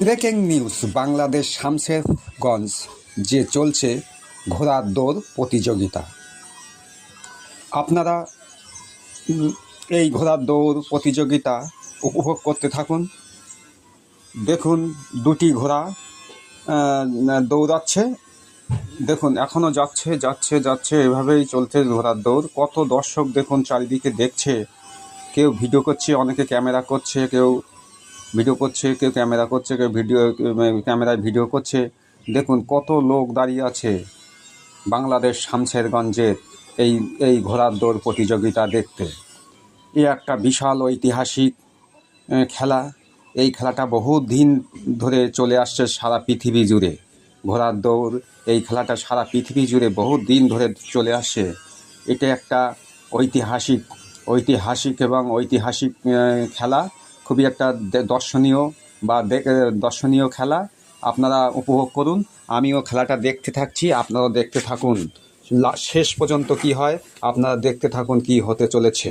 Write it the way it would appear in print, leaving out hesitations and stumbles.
Breaking news, Bangladesh Shamsherganj যে চলছে ঘোড়ার দৌড় প্রতিযোগিতা। আপনারা এই ঘোড়ার দৌড় প্রতিযোগিতা উপভোগ করতে থাকুন। দেখুন দুটি ঘোড়া দৌড়াচ্ছে, দেখুন এখনও যাচ্ছে যাচ্ছে যাচ্ছে, এভাবেই চলছে ঘোড়ার দৌড়। কত দর্শক দেখুন চারিদিকে দেখছে, কেউ ভিডিও করছে, অনেকে ক্যামেরা করছে, কেউ ভিডিও করছে, কেউ ক্যামেরা করছে, কেউ ক্যামেরায় ভিডিও করছে। দেখুন কত লোক দাঁড়িয়ে আছে বাংলাদেশ শামশেরগঞ্জের এই ঘোড়ার দৌড় প্রতিযোগিতা দেখতে। এ একটা বিশাল ঐতিহাসিক খেলা। এই খেলাটা বহু দিন ধরে চলে আসছে সারা পৃথিবী জুড়ে। ঘোড়ার দৌড় এই খেলাটা সারা পৃথিবী জুড়ে বহু দিন ধরে চলে আসছে। এটা একটা ঐতিহাসিক এবং ঐতিহাসিক খেলা, খুবই একটা দর্শনীয় খেলা। আপনারা উপভোগ করুন, আমিও খেলাটা দেখতে থাকছি, আপনারাও দেখতে থাকুন। শেষ পর্যন্ত কি হয় আপনারা দেখতে থাকুন, কি হতে চলেছে।